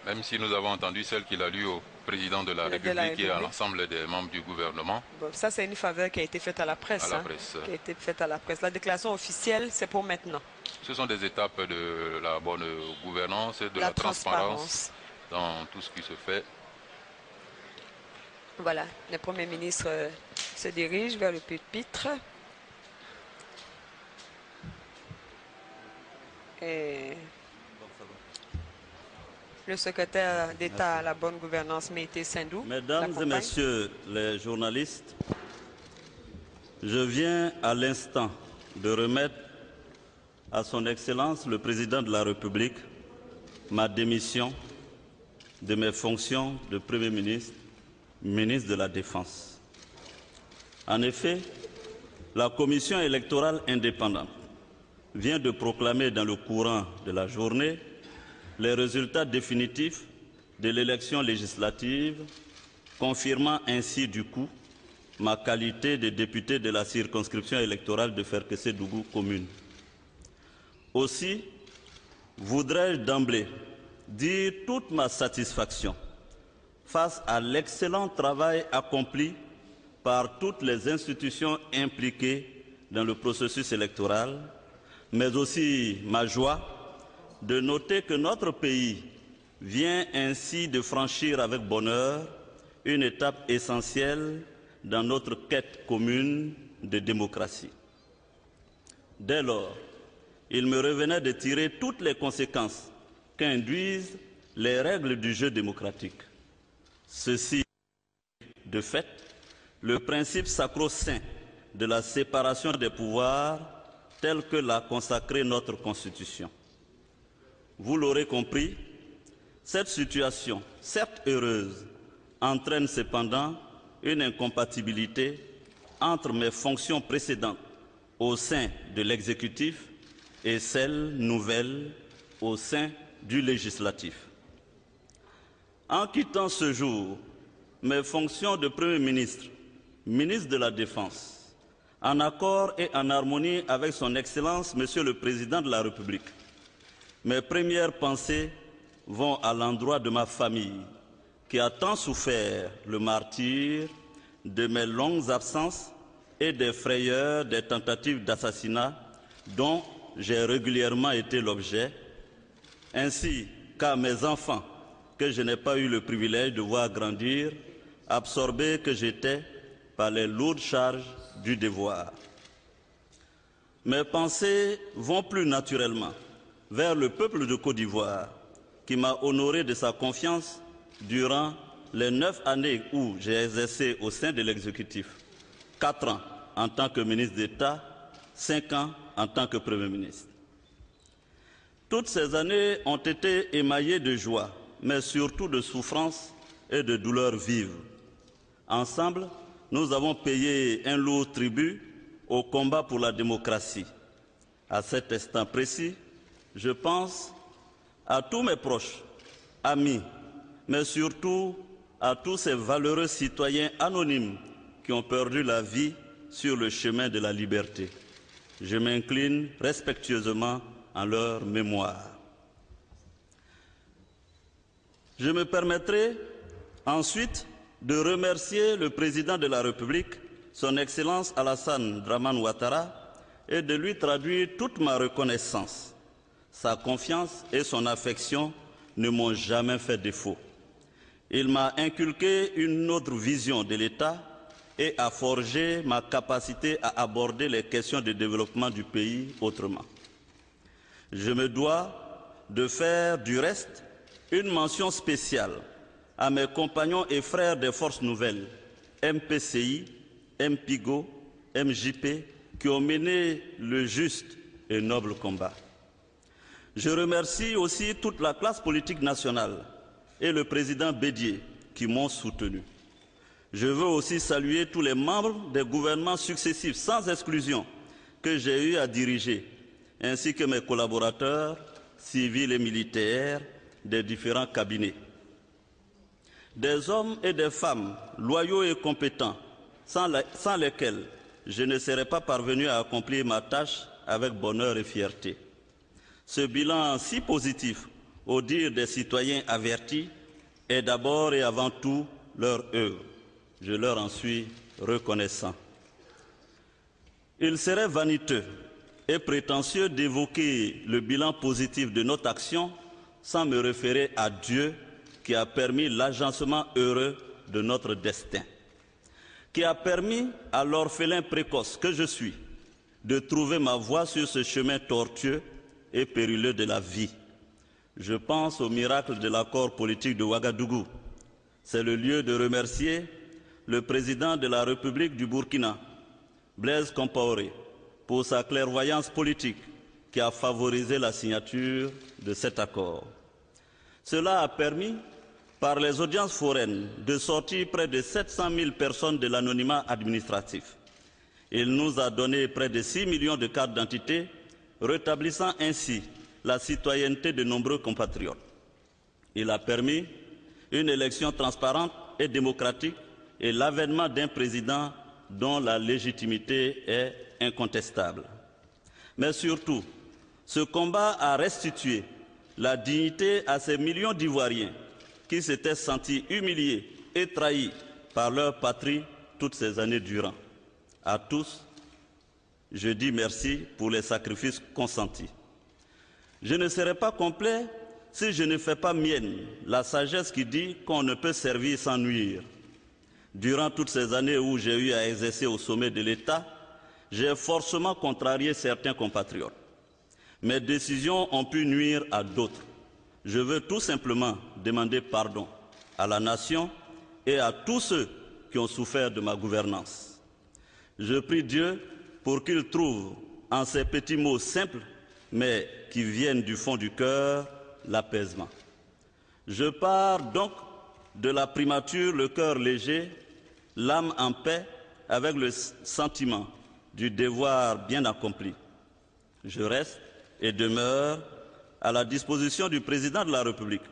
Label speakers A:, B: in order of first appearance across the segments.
A: Même si nous avons entendu celle qu'il a lue au président de la République et à l'ensemble des membres du gouvernement.
B: Bon, ça, c'est une faveur qui a été faite à la presse.
A: À la presse.
B: Qui a été faite à la presse. La déclaration officielle, c'est pour maintenant.
A: Ce sont des étapes de la bonne gouvernance et de la transparence dans tout ce qui se fait.
B: Voilà, le Premier ministre se dirige vers le pupitre. Et le secrétaire d'État à la bonne gouvernance, Mété Sindou.
C: Mesdames et messieurs les journalistes, je viens à l'instant de remettre à son Excellence le Président de la République ma démission de mes fonctions de Premier ministre, ministre de la Défense. En effet, la Commission électorale indépendante vient de proclamer dans le courant de la journée les résultats définitifs de l'élection législative, confirmant ainsi du coup ma qualité de député de la circonscription électorale de Ferkessé-Dougou commune. Aussi, voudrais-je d'emblée dire toute ma satisfaction face à l'excellent travail accompli par toutes les institutions impliquées dans le processus électoral, mais aussi ma joie de noter que notre pays vient ainsi de franchir avec bonheur une étape essentielle dans notre quête commune de démocratie. Dès lors, il me revenait de tirer toutes les conséquences qu'induisent les règles du jeu démocratique. Ceci, de fait, le principe sacro-saint de la séparation des pouvoirs tel que l'a consacré notre Constitution. Vous l'aurez compris, cette situation, certes heureuse, entraîne cependant une incompatibilité entre mes fonctions précédentes au sein de l'exécutif et celles nouvelles au sein du législatif. En quittant ce jour mes fonctions de Premier ministre, ministre de la Défense, en accord et en harmonie avec son Excellence, Monsieur le Président de la République, mes premières pensées vont à l'endroit de ma famille, qui a tant souffert le martyre de mes longues absences et des frayeurs des tentatives d'assassinat dont j'ai régulièrement été l'objet, ainsi qu'à mes enfants que je n'ai pas eu le privilège de voir grandir, absorbés que j'étais par les lourdes charges du devoir. Mes pensées vont plus naturellement vers le peuple de Côte d'Ivoire, qui m'a honoré de sa confiance durant les 9 années où j'ai exercé au sein de l'exécutif, 4 ans en tant que ministre d'État, 5 ans en tant que Premier ministre. Toutes ces années ont été émaillées de joie, mais surtout de souffrance et de douleurs vives. Ensemble, nous avons payé un lourd tribut au combat pour la démocratie. À cet instant précis, je pense à tous mes proches, amis, mais surtout à tous ces valeureux citoyens anonymes qui ont perdu la vie sur le chemin de la liberté. Je m'incline respectueusement en leur mémoire. Je me permettrai ensuite de remercier le Président de la République, son Excellence Alassane Dramane Ouattara, et de lui traduire toute ma reconnaissance. Sa confiance et son affection ne m'ont jamais fait défaut. Il m'a inculqué une autre vision de l'État et a forgé ma capacité à aborder les questions de développement du pays autrement. Je me dois de faire du reste une mention spéciale à mes compagnons et frères des Forces Nouvelles, MPCI, MPIGO, MJP, qui ont mené le juste et noble combat. Je remercie aussi toute la classe politique nationale et le président Bédié qui m'ont soutenu. Je veux aussi saluer tous les membres des gouvernements successifs, sans exclusion, que j'ai eu à diriger, ainsi que mes collaborateurs civils et militaires des différents cabinets. Des hommes et des femmes loyaux et compétents, sans lesquels je ne serais pas parvenu à accomplir ma tâche avec bonheur et fierté. Ce bilan si positif au dire des citoyens avertis, est d'abord et avant tout leur œuvre. Je leur en suis reconnaissant. Il serait vaniteux et prétentieux d'évoquer le bilan positif de notre action sans me référer à Dieu qui a permis l'agencement heureux de notre destin, qui a permis à l'orphelin précoce que je suis de trouver ma voie sur ce chemin tortueux et périlleux de la vie. Je pense au miracle de l'accord politique de Ouagadougou. C'est le lieu de remercier le président de la République du Burkina, Blaise Compaoré, pour sa clairvoyance politique qui a favorisé la signature de cet accord. Cela a permis, par les audiences foraines, de sortir près de 700 000 personnes de l'anonymat administratif. Il nous a donné près de 6 millions de cartes d'identité, rétablissant ainsi la citoyenneté de nombreux compatriotes. Il a permis une élection transparente et démocratique et l'avènement d'un président dont la légitimité est incontestable. Mais surtout, ce combat a restitué la dignité à ces millions d'Ivoiriens qui s'étaient sentis humiliés et trahis par leur patrie toutes ces années durant. À tous, je dis merci pour les sacrifices consentis. Je ne serai pas complet si je ne fais pas mienne la sagesse qui dit qu'on ne peut servir sans nuire. Durant toutes ces années où j'ai eu à exercer au sommet de l'État, j'ai forcément contrarié certains compatriotes. Mes décisions ont pu nuire à d'autres. Je veux tout simplement demander pardon à la nation et à tous ceux qui ont souffert de ma gouvernance. Je prie Dieu pour qu'il trouve en ces petits mots simples, mais qui viennent du fond du cœur, l'apaisement. Je pars donc de la primature, le cœur léger, l'âme en paix, avec le sentiment du devoir bien accompli. Je reste et demeure à la disposition du président de la République.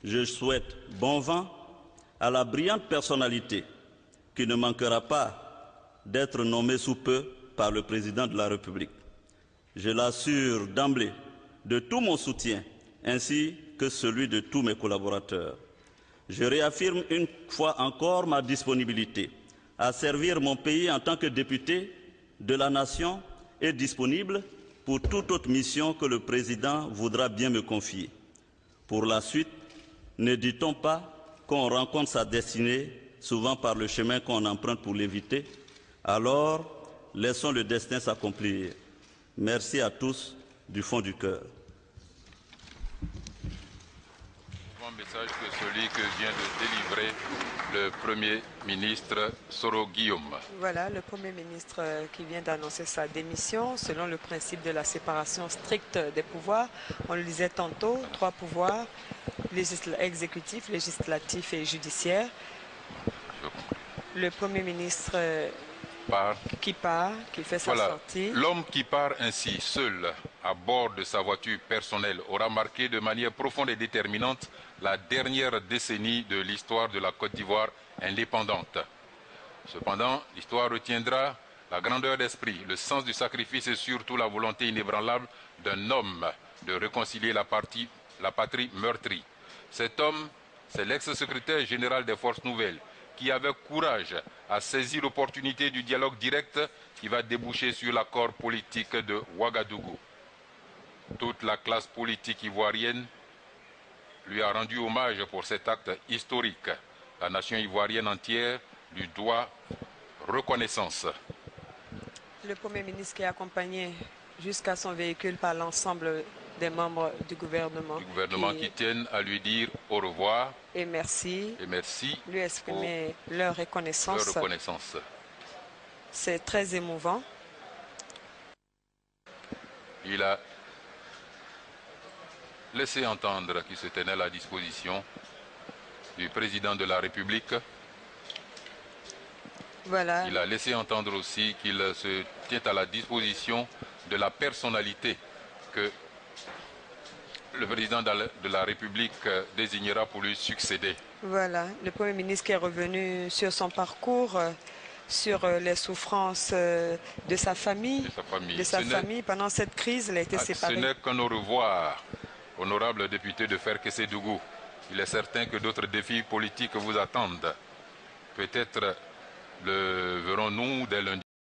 C: Je souhaite bon vent à la brillante personnalité qui ne manquera pas d'être nommée sous peu par le président de la République. Je l'assure d'emblée de tout mon soutien ainsi que celui de tous mes collaborateurs. Je réaffirme une fois encore ma disponibilité à servir mon pays en tant que député de la nation et disponible pour toute autre mission que le président voudra bien me confier. Pour la suite, ne dit-on pas qu'on rencontre sa destinée souvent par le chemin qu'on emprunte pour l'éviter? Alors, laissons le destin s'accomplir. Merci à tous du fond du cœur.
A: Message que celui que vient de délivrer le Premier ministre Soro Guillaume.
B: Voilà, le Premier ministre qui vient d'annoncer sa démission selon le principe de la séparation stricte des pouvoirs. On le disait tantôt, 3 pouvoirs, exécutif, législatif et judiciaire. Le Premier ministre qui fait sa sortie.
A: L'homme qui part ainsi, seul, à bord de sa voiture personnelle, aura marqué de manière profonde et déterminante la dernière décennie de l'histoire de la Côte d'Ivoire indépendante. Cependant, l'histoire retiendra la grandeur d'esprit, le sens du sacrifice et surtout la volonté inébranlable d'un homme de réconcilier la patrie meurtrie. Cet homme, c'est l'ex-secrétaire général des Forces Nouvelles, qui avec courage a saisi l'opportunité du dialogue direct qui va déboucher sur l'accord politique de Ouagadougou. Toute la classe politique ivoirienne lui a rendu hommage pour cet acte historique. La nation ivoirienne entière lui doit reconnaissance.
B: Le Premier ministre qui est accompagné jusqu'à son véhicule par l'ensemble des membres du gouvernement.
A: Qui tiennent à lui dire au revoir.
B: Et merci.
A: Lui
B: exprimer leur reconnaissance. C'est très émouvant.
A: Il a laissé entendre qu'il se tenait à la disposition du président de la République.
B: Voilà.
A: Il a laissé entendre aussi qu'il se tient à la disposition de la personnalité que le président de la République désignera pour lui succéder.
B: Voilà, le Premier ministre qui est revenu sur son parcours, sur les souffrances de sa famille. Pendant cette crise, il a été séparé.
A: Ce n'est qu'un au revoir Honorable député de Ferkessé-Dougou, il est certain que d'autres défis politiques vous attendent. Peut-être le verrons-nous dès lundi.